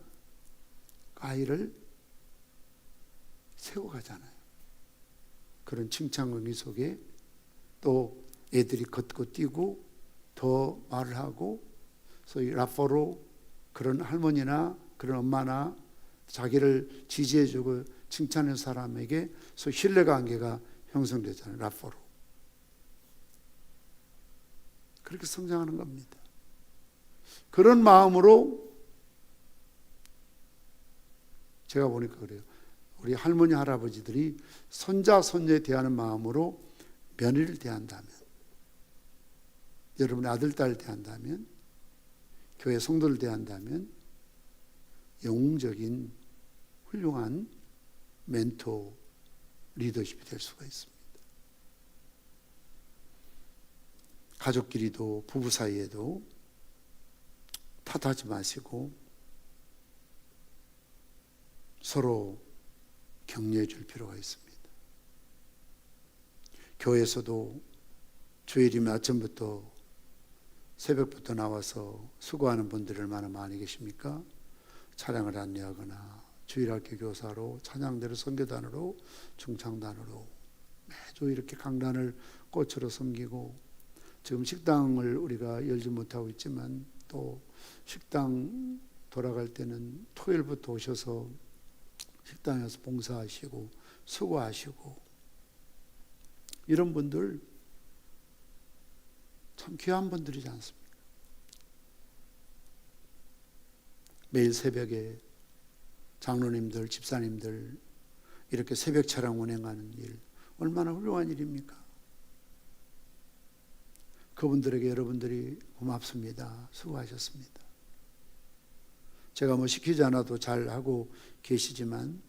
S1: 아이를 세워가잖아요. 그런 칭찬과 속에 또 애들이 걷고 뛰고 더 말을 하고, 소위 라포로, 그런 할머니나 그런 엄마나 자기를 지지해주고 칭찬하는 사람에게 소위 신뢰관계가 형성되잖아요. 라포로. 그렇게 성장하는 겁니다. 그런 마음으로 제가 보니까 그래요. 우리 할머니 할아버지들이 손자 손녀에 대하는 마음으로 며느리를 대한다면, 여러분의 아들 딸을 대한다면, 교회 성도를 대한다면 영웅적인 훌륭한 멘토 리더십이 될 수가 있습니다. 가족끼리도 부부 사이에도 탓하지 마시고 서로 격려해 줄 필요가 있습니다. 교회에서도 주일이면 아침부터 새벽부터 나와서 수고하는 분들이 얼마나 많이 계십니까? 차량을 안내하거나 주일학교 교사로, 찬양대로 선교단으로, 중창단으로 매주 이렇게 강단을 꽃으로 섬기고, 지금 식당을 우리가 열지 못하고 있지만 또 식당 돌아갈 때는 토요일부터 오셔서 식당에서 봉사하시고 수고하시고, 이런 분들 참 귀한 분들이지 않습니까? 매일 새벽에 장로님들, 집사님들 이렇게 새벽 차량 운행하는 일, 얼마나 훌륭한 일입니까? 그분들에게 여러분들이 고맙습니다. 수고하셨습니다. 제가 뭐 시키지 않아도 잘 하고 계시지만,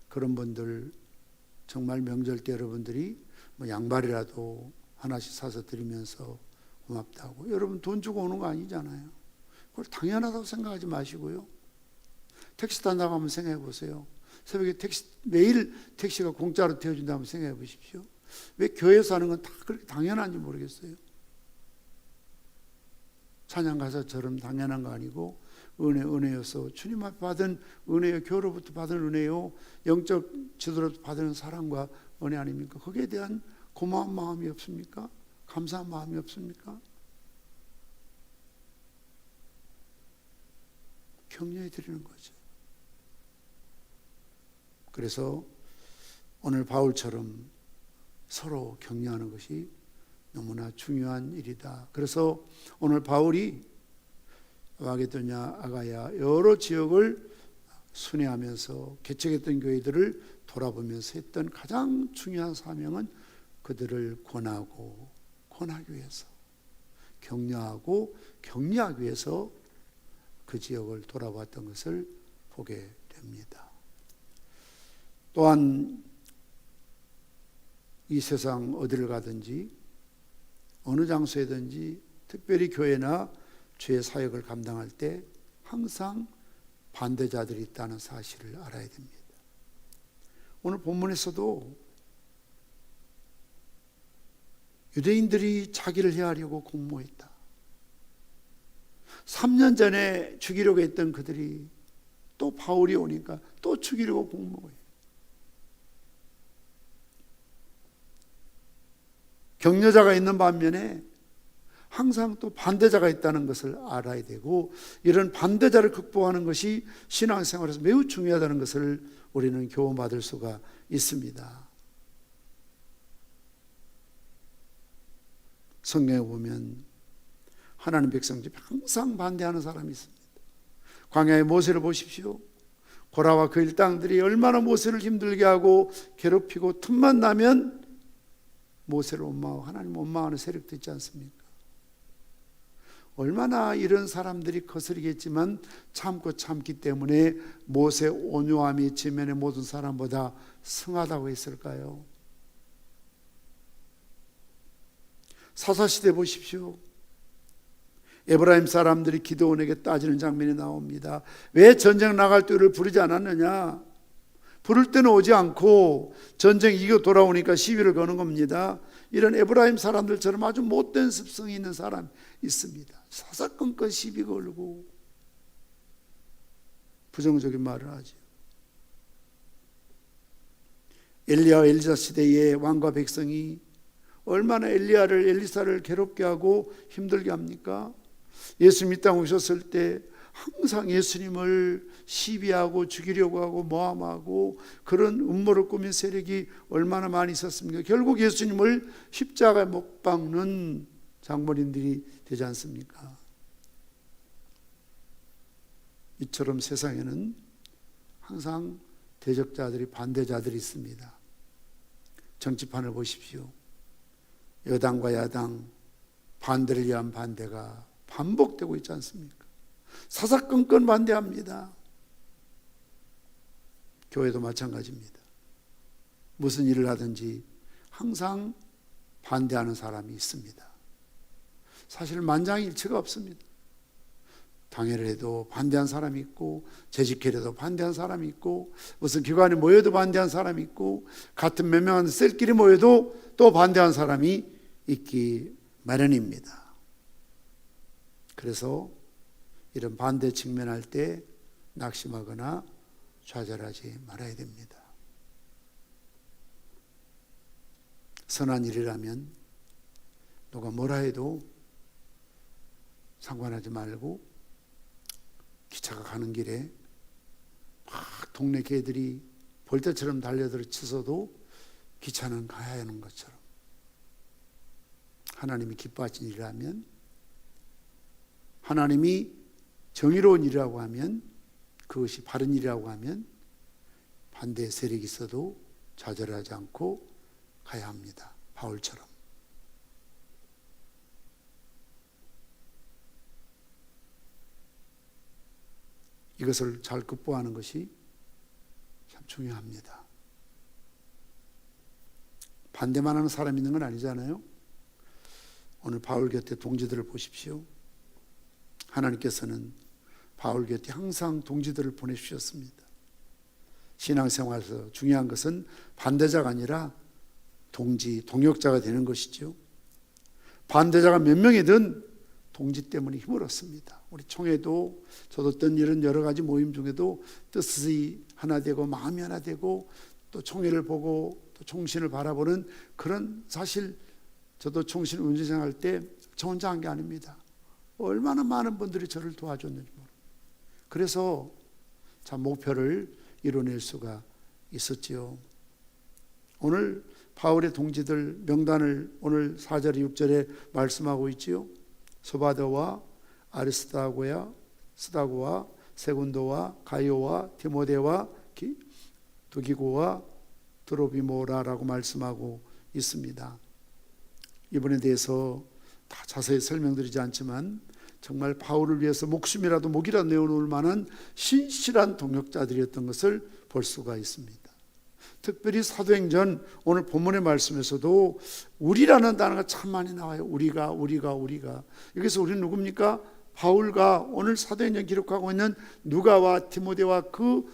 S1: 그런 분들 정말 명절 때 여러분들이 뭐 양말이라도 하나씩 사서 드리면서 고맙다고. 여러분 돈 주고 오는 거 아니잖아요. 그걸 당연하다고 생각하지 마시고요. 택시 탄다고 한번 생각해 보세요. 새벽에 매일 택시가 공짜로 태워준다고 한번 생각해 보십시오. 왜 교회에서 하는 건 다 그렇게 당연한지 모르겠어요. 찬양 가사처럼 당연한 거 아니고, 은혜여서 주님 앞에 받은 은혜요, 교로부터 받은 은혜요, 영적 지도로부터 받은 사랑과 은혜 아닙니까? 거기에 대한 고마운 마음이 없습니까? 감사한 마음이 없습니까? 격려해 드리는 거죠. 그래서 오늘 바울처럼 서로 격려하는 것이 너무나 중요한 일이다. 그래서 오늘 바울이 마게도냐, 아가야 여러 지역을 순회하면서 개척했던 교회들을 돌아보면서 했던 가장 중요한 사명은 그들을 권하기 위해서, 격려하고 격려하기 위해서 그 지역을 돌아봤던 것을 보게 됩니다. 또한 이 세상 어디를 가든지 어느 장소에든지, 특별히 교회나 주의 사역을 감당할 때 항상 반대자들이 있다는 사실을 알아야 됩니다. 오늘 본문에서도 유대인들이 자기를 해하려고 공모했다. 3년 전에 죽이려고 했던 그들이 또 바울이 오니까 또 죽이려고 공모해. 격려자가 있는 반면에 항상 또 반대자가 있다는 것을 알아야 되고, 이런 반대자를 극복하는 것이 신앙생활에서 매우 중요하다는 것을 우리는 교훈받을 수가 있습니다. 성경에 보면 하나님 백성 중에 항상 반대하는 사람이 있습니다. 광야의 모세를 보십시오. 고라와 그 일당들이 얼마나 모세를 힘들게 하고 괴롭히고, 틈만 나면 모세를 원망하고 하나님 원망하는 세력도 있지 않습니까? 얼마나 이런 사람들이 거스리겠지만 참기 때문에 모세 온유함이 지면의 모든 사람보다 승하다고 했을까요? 사사시대 보십시오. 에브라임 사람들이 기드온에게 따지는 장면이 나옵니다. 왜 전쟁 나갈 때 우리를 부르지 않았느냐? 부를 때는 오지 않고 전쟁 이겨 돌아오니까 시비를 거는 겁니다. 이런 에브라임 사람들처럼 아주 못된 습성이 있는 사람이 있습니다. 사사건건 시비 걸고 부정적인 말을 하죠. 엘리야와 엘리사 시대의 왕과 백성이 얼마나 엘리사를 괴롭게 하고 힘들게 합니까? 예수님 이 땅에 오셨을 때 항상 예수님을 시비하고 죽이려고 하고 모함하고 그런 음모를 꾸민 세력이 얼마나 많이 있었습니까? 결국 예수님을 십자가에 못 박는 장본인들이 되지 않습니까? 이처럼 세상에는 항상 대적자들이, 반대자들이 있습니다. 정치판을 보십시오. 여당과 야당, 반대를 위한 반대가 반복되고 있지 않습니까? 사사건건 반대합니다. 교회도 마찬가지입니다. 무슨 일을 하든지 항상 반대하는 사람이 있습니다. 사실 만장일치가 없습니다. 당회를 해도 반대한 사람이 있고, 재직회를 해도 반대한 사람이 있고, 무슨 기관에 모여도 반대한 사람이 있고, 같은 몇 명한 셀끼리 모여도 또 반대한 사람이 있기 마련입니다. 그래서 이런 반대 직면할 때 낙심하거나 좌절하지 말아야 됩니다. 선한 일이라면 누가 뭐라 해도 상관하지 말고 기차가 가는 길에 막 동네 개들이 벌떼처럼 달려들어 치서도 기차는 가야 하는 것처럼 하나님이 기뻐하신 일이라면, 하나님이 정의로운 일이라고 하면, 그것이 바른 일이라고 하면 반대 세력이 있어도 좌절하지 않고 가야 합니다. 바울처럼. 이것을 잘 극복하는 것이 참 중요합니다. 반대만 하는 사람이 있는 건 아니잖아요. 오늘 바울 곁에 동지들을 보십시오. 하나님께서는 바울 곁에 항상 동지들을 보내주셨습니다. 신앙생활에서 중요한 것은 반대자가 아니라 동지, 동역자가 되는 것이죠. 반대자가 몇 명이든 동지 때문에 힘을 얻습니다. 우리 총회도 저도 어떤 이런 여러 가지 모임 중에도 뜻이 하나 되고 마음이 하나 되고 또 총회를 보고 또 총신을 바라보는 그런, 사실 저도 총신 운전생활 때 저 혼자 한 게 아닙니다. 얼마나 많은 분들이 저를 도와줬는지 모릅니다. 그래서 참 목표를 이뤄낼 수가 있었지요. 오늘 바울의 동지들 명단을 오늘 4절 6절에 말씀하고 있지요. 소바더와 아리스타고와 스다고와 세군도와 가이오와 디모데와 두기고와 드로비모라라고 말씀하고 있습니다. 이분에 대해서 다 자세히 설명드리지 않지만 정말 바울을 위해서 목숨이라도 목이라도 내어놓을 만한 신실한 동역자들이었던 것을 볼 수가 있습니다. 특별히 사도행전 오늘 본문의 말씀에서도 우리라는 단어가 참 많이 나와요. 우리가. 여기서 우리는 누굽니까? 바울과 오늘 사도행전 기록하고 있는 누가와 디모데와 그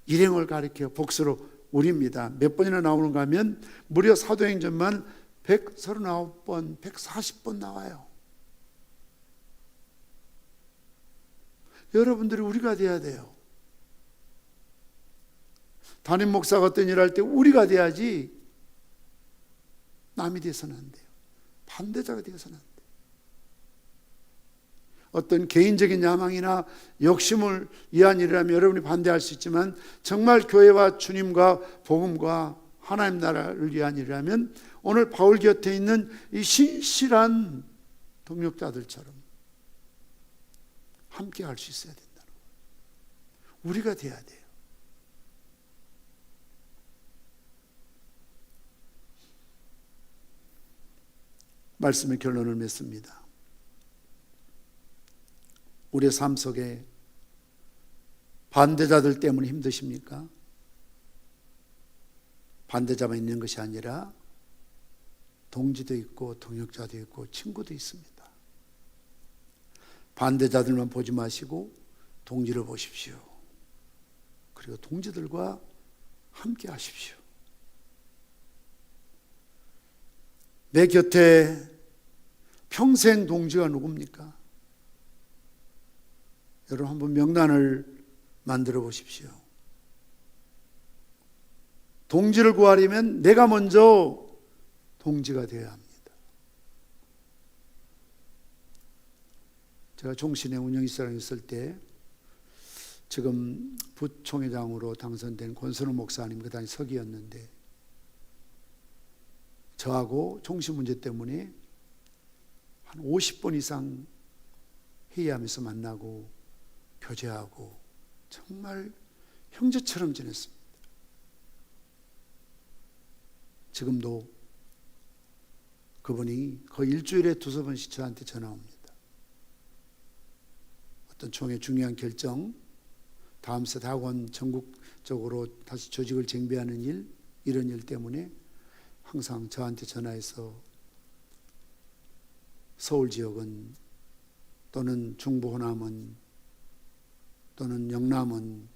S1: 일행을 가리켜 복수로 우리입니다. 몇 번이나 나오는가 하면 무려 사도행전만 139번, 140번 나와요. 여러분들이 우리가 돼야 돼요. 담임 목사가 어떤 일 할 때 우리가 돼야지 남이 돼서는 안 돼요. 반대자가 돼서는 안 돼요. 어떤 개인적인 야망이나 욕심을 위한 일이라면 여러분이 반대할 수 있지만 정말 교회와 주님과 복음과 하나님 나라를 위한 일이라면 오늘 바울 곁에 있는 이 신실한 동역자들처럼 함께 할 수 있어야 된다는 거예요. 우리가 돼야 돼요. 말씀의 결론을 맺습니다. 우리의 삶 속에 반대자들 때문에 힘드십니까? 반대자만 있는 것이 아니라 동지도 있고 동역자도 있고 친구도 있습니다. 반대자들만 보지 마시고 동지를 보십시오. 그리고 동지들과 함께 하십시오. 내 곁에 평생 동지가 누굽니까? 여러분 한번 명단을 만들어 보십시오. 동지를 구하려면 내가 먼저 동지가 되어야 합니다. 제가 종신회 운영이사랑 있을 때 지금 부총회장으로 당선된 권선우 목사님 그 당시 서기였는데 저하고 종신 문제 때문에 한 50번 이상 회의하면서 만나고 교제하고 정말 형제처럼 지냈습니다. 지금도 그분이 거의 일주일에 2-3번씩 저한테 전화 옵니다. 어떤 총회 중요한 결정, 다음 세대학원 전국적으로 다시 조직을 쟁배하는 일, 이런 일 때문에 항상 저한테 전화해서 서울 지역은 또는 중부 호남은 또는 영남은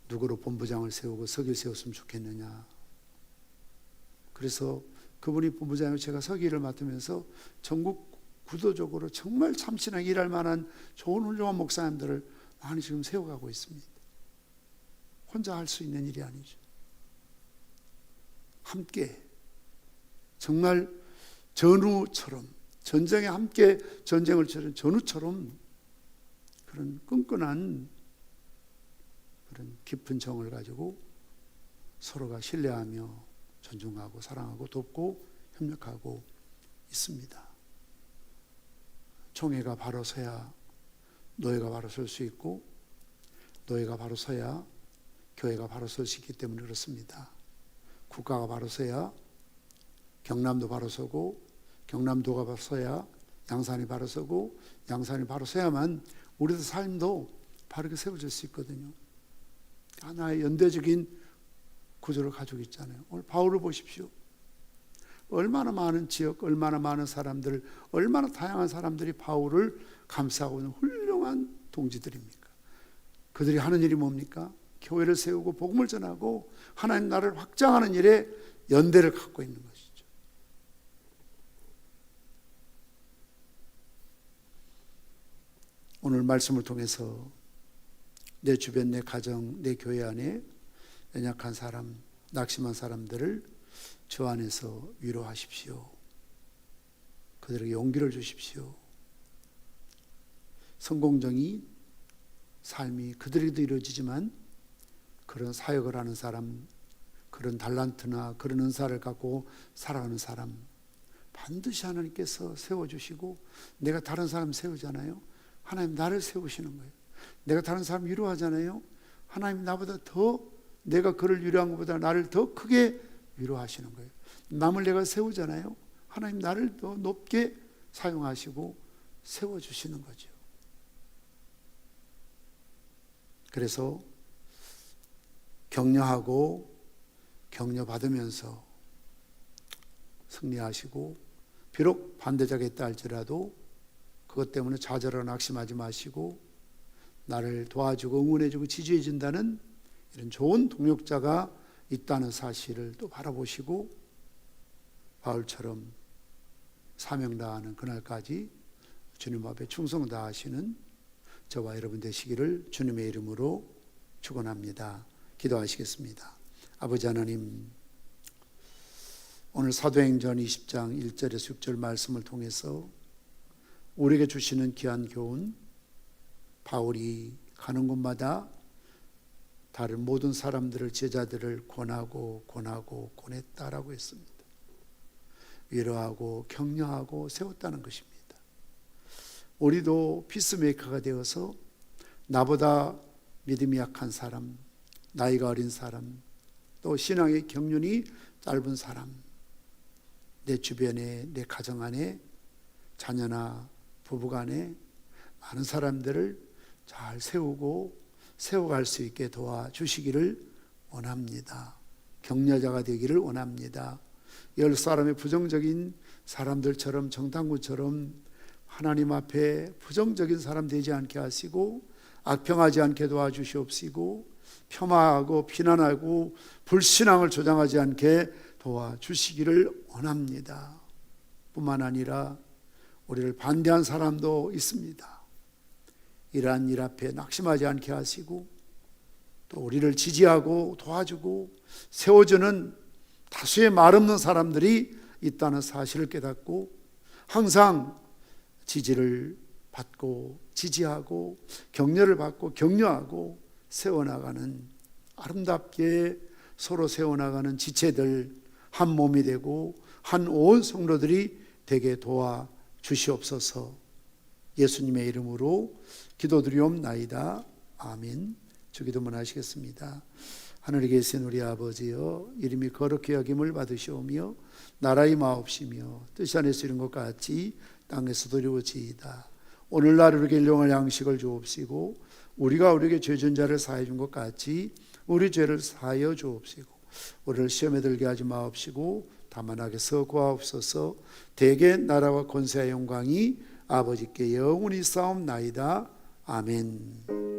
S1: 누구로 본부장을 세우고 서기를 세웠으면 좋겠느냐. 그래서 그분이 본부장이고 제가 서기를 맡으면서 전국 구도적으로 정말 참신하게 일할 만한 좋은 훌륭한 목사님들을 많이 지금 세워가고 있습니다. 혼자 할 수 있는 일이 아니죠. 함께 정말 전우처럼, 전쟁에 함께 전쟁을 치른 전우처럼 그런 끈끈한 그런 깊은 정을 가지고 서로가 신뢰하며 존중하고 사랑하고 돕고 협력하고 있습니다. 총회가 바로 서야 노예가 바로 설 수 있고, 노예가 바로 서야 교회가 바로 설 수 있기 때문에 그렇습니다. 국가가 바로 서야 경남도 바로 서고, 경남도가 바로 서야 양산이 바로 서고, 양산이 바로 서야만 우리의 삶도 바르게 세워질 수 있거든요. 하나의 연대적인 구조를 가지고 있잖아요. 오늘 바울을 보십시오. 얼마나 많은 지역, 얼마나 많은 사람들, 얼마나 다양한 사람들이 바울을 감싸고 있는 훌륭한 동지들입니까? 그들이 하는 일이 뭡니까? 교회를 세우고 복음을 전하고 하나님 나라를 확장하는 일에 연대를 갖고 있는 것이죠. 오늘 말씀을 통해서 내 주변, 내 가정, 내 교회 안에 연약한 사람, 낙심한 사람들을 주 안에서 위로하십시오. 그들에게 용기를 주십시오. 성공적인 삶이 그들에게도 이루어지지만 그런 사역을 하는 사람, 그런 달란트나 그런 은사를 갖고 살아가는 사람 반드시 하나님께서 세워주시고, 내가 다른 사람 세우잖아요. 하나님 나를 세우시는 거예요. 내가 다른 사람 위로하잖아요. 하나님 나보다 더, 내가 그를 위로한 것보다 나를 더 크게 위로하시는 거예요. 남을 내가 세우잖아요. 하나님 나를 더 높게 사용하시고 세워주시는 거죠. 그래서 격려하고 격려받으면서 승리하시고, 비록 반대자가 있다 할지라도 그것 때문에 좌절하고 낙심하지 마시고 나를 도와주고 응원해주고 지지해준다는 이런 좋은 동력자가 있다는 사실을 또 바라보시고, 바울처럼 사명 다하는 그날까지 주님 앞에 충성 다하시는 저와 여러분 되시기를 주님의 이름으로 축원합니다. 기도하시겠습니다. 아버지 하나님, 오늘 사도행전 20장 1절에서 6절 말씀을 통해서 우리에게 주시는 귀한 교훈, 바울이 가는 곳마다 다른 모든 사람들을, 제자들을 권했다라고 했습니다. 위로하고 격려하고 세웠다는 것입니다. 우리도 피스메이커가 되어서 나보다 믿음이 약한 사람, 나이가 어린 사람, 또 신앙의 경륜이 짧은 사람, 내 주변에, 내 가정 안에, 자녀나 부부간에 많은 사람들을 잘 세우고 세워갈 수 있게 도와주시기를 원합니다. 격려자가 되기를 원합니다. 10사람의 부정적인 사람들처럼, 정탐꾼처럼 하나님 앞에 부정적인 사람 되지 않게 하시고, 악평하지 않게 도와주시옵시고, 폄하하고 비난하고 불신앙을 조장하지 않게 도와주시기를 원합니다. 뿐만 아니라 우리를 반대한 사람도 있습니다. 이러한 일 앞에 낙심하지 않게 하시고, 또 우리를 지지하고 도와주고 세워주는 다수의 말없는 사람들이 있다는 사실을 깨닫고, 항상 지지를 받고 지지하고 격려를 받고 격려하고 세워나가는, 아름답게 서로 세워나가는 지체들, 한 몸이 되고 한 온 성도들이 되게 도와주시옵소서. 예수님의 이름으로 기도드리옵나이다. 아멘. 주기도문 하시겠습니다. 하늘에 계신 우리 아버지여, 이름이 거룩히 여김을 받으시오며 나라의 마옵시며 뜻이 안에서 이룬 것 같이 땅에서도 이루어지이다. 오늘날 우리에게 일용할 양식을 주옵시고, 우리가 우리에게 죄진 자를 사해 준 것 같이 우리 죄를 사하여 주옵시고, 우리를 시험에 들게 하지 마옵시고 다만 악에서 구하옵소서. 대개 나라와 권세와 영광이 아버지께 영원히 싸움나이다. 아멘.